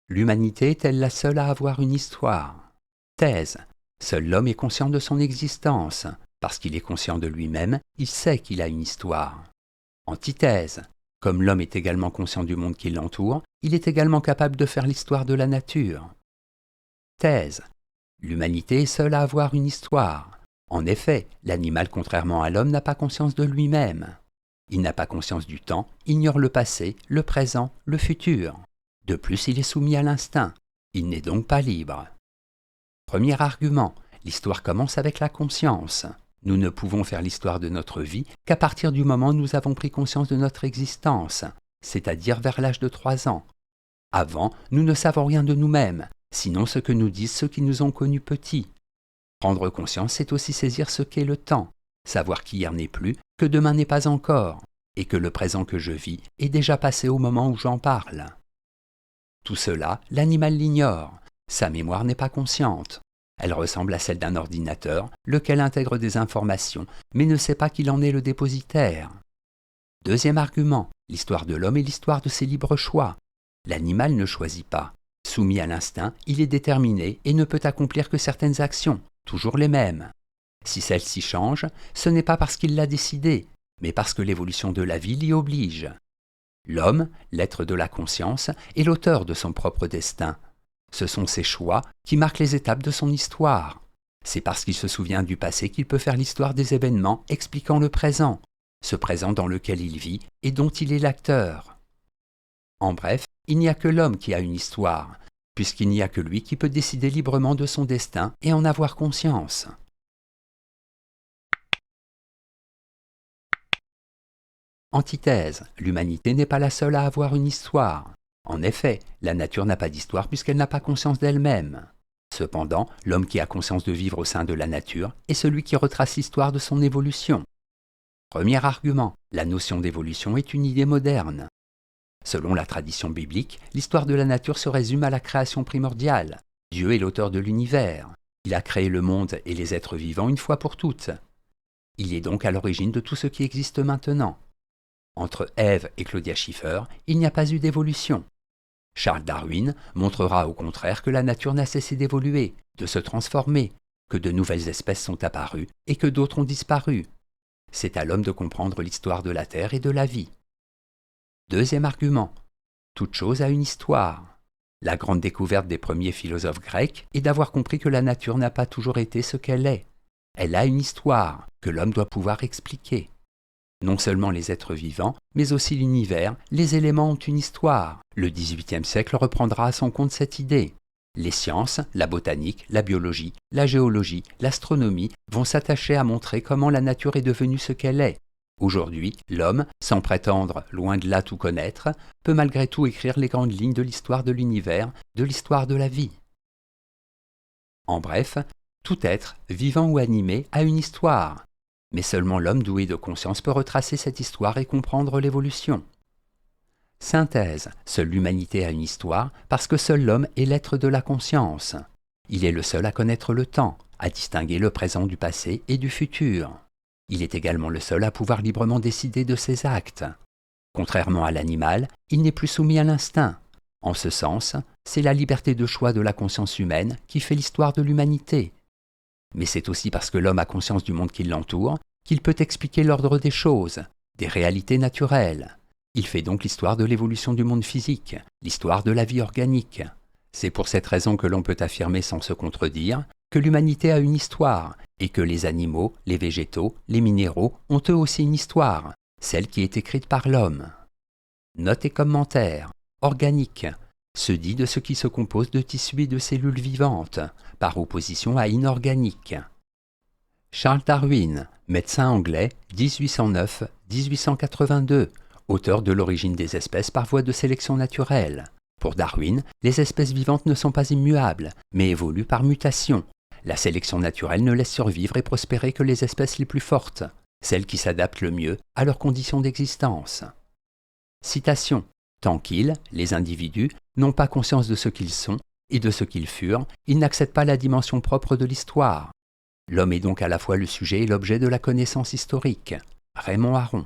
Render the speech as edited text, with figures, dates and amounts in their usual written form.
L'humanité est-elle la seule à avoir une histoire? Thèse. Seul l'homme est conscient de son existence. Parce qu'il est conscient de lui-même, il sait qu'il a une histoire. Antithèse. Comme l'homme est également conscient du monde qui l'entoure, il est également capable de faire l'histoire de la nature. Thèse. L'humanité est seule à avoir une histoire. En effet, l'animal, contrairement à l'homme, n'a pas conscience de lui-même. Il n'a pas conscience du temps, ignore le passé, le présent, le futur. De plus, il est soumis à l'instinct. Il n'est donc pas libre. Premier argument, l'histoire commence avec la conscience. Nous ne pouvons faire l'histoire de notre vie qu'à partir du moment où nous avons pris conscience de notre existence, c'est-à-dire vers l'âge de 3 ans. Avant, nous ne savons rien de nous-mêmes, sinon ce que nous disent ceux qui nous ont connus petits. Prendre conscience, c'est aussi saisir ce qu'est le temps, savoir qu'hier n'est plus, que demain n'est pas encore, et que le présent que je vis est déjà passé au moment où j'en parle. Tout cela, l'animal l'ignore, sa mémoire n'est pas consciente. Elle ressemble à celle d'un ordinateur, lequel intègre des informations, mais ne sait pas qu'il en est le dépositaire. Deuxième argument, l'histoire de l'homme est l'histoire de ses libres choix. L'animal ne choisit pas. Soumis à l'instinct, il est déterminé et ne peut accomplir que certaines actions, toujours les mêmes. Si celle-ci change, ce n'est pas parce qu'il l'a décidé, mais parce que l'évolution de la vie l'y oblige. L'homme, l'être de la conscience, est l'auteur de son propre destin. Ce sont ses choix qui marquent les étapes de son histoire. C'est parce qu'il se souvient du passé qu'il peut faire l'histoire des événements expliquant le présent, ce présent dans lequel il vit et dont il est l'acteur. En bref, il n'y a que l'homme qui a une histoire, puisqu'il n'y a que lui qui peut décider librement de son destin et en avoir conscience. Antithèse, l'humanité n'est pas la seule à avoir une histoire. En effet, la nature n'a pas d'histoire puisqu'elle n'a pas conscience d'elle-même. Cependant, l'homme qui a conscience de vivre au sein de la nature est celui qui retrace l'histoire de son évolution. Premier argument, la notion d'évolution est une idée moderne. Selon la tradition biblique, l'histoire de la nature se résume à la création primordiale. Dieu est l'auteur de l'univers. Il a créé le monde et les êtres vivants une fois pour toutes. Il est donc à l'origine de tout ce qui existe maintenant. Entre Ève et Claudia Schiffer, il n'y a pas eu d'évolution. Charles Darwin montrera au contraire que la nature n'a cessé d'évoluer, de se transformer, que de nouvelles espèces sont apparues et que d'autres ont disparu. C'est à l'homme de comprendre l'histoire de la Terre et de la vie. Deuxième argument, toute chose a une histoire. La grande découverte des premiers philosophes grecs est d'avoir compris que la nature n'a pas toujours été ce qu'elle est. Elle a une histoire que l'homme doit pouvoir expliquer. Non seulement les êtres vivants, mais aussi l'univers, les éléments ont une histoire. Le XVIIIe siècle reprendra à son compte cette idée. Les sciences, la botanique, la biologie, la géologie, l'astronomie vont s'attacher à montrer comment la nature est devenue ce qu'elle est. Aujourd'hui, l'homme, sans prétendre, loin de là tout connaître, peut malgré tout écrire les grandes lignes de l'histoire de l'univers, de l'histoire de la vie. En bref, tout être, vivant ou animé, a une histoire. Mais seulement l'homme doué de conscience peut retracer cette histoire et comprendre l'évolution. Synthèse, seule l'humanité a une histoire parce que seul l'homme est l'être de la conscience. Il est le seul à connaître le temps, à distinguer le présent du passé et du futur. Il est également le seul à pouvoir librement décider de ses actes. Contrairement à l'animal, il n'est plus soumis à l'instinct. En ce sens, c'est la liberté de choix de la conscience humaine qui fait l'histoire de l'humanité. Mais c'est aussi parce que l'homme a conscience du monde qui l'entoure qu'il peut expliquer l'ordre des choses, des réalités naturelles. Il fait donc l'histoire de l'évolution du monde physique, l'histoire de la vie organique. C'est pour cette raison que l'on peut affirmer sans se contredire que l'humanité a une histoire et que les animaux, les végétaux, les minéraux ont eux aussi une histoire, celle qui est écrite par l'homme. Notes et commentaires. Organique se dit de ce qui se compose de tissus et de cellules vivantes, par opposition à inorganique. Charles Darwin, médecin anglais, 1809-1882, auteur de l'origine des espèces par voie de sélection naturelle. Pour Darwin, les espèces vivantes ne sont pas immuables, mais évoluent par mutation. La sélection naturelle ne laisse survivre et prospérer que les espèces les plus fortes, celles qui s'adaptent le mieux à leurs conditions d'existence. Citation. Tant qu'ils, les individus, n'ont pas conscience de ce qu'ils sont et de ce qu'ils furent, ils n'accèdent pas à la dimension propre de l'histoire. L'homme est donc à la fois le sujet et l'objet de la connaissance historique. Raymond Aron.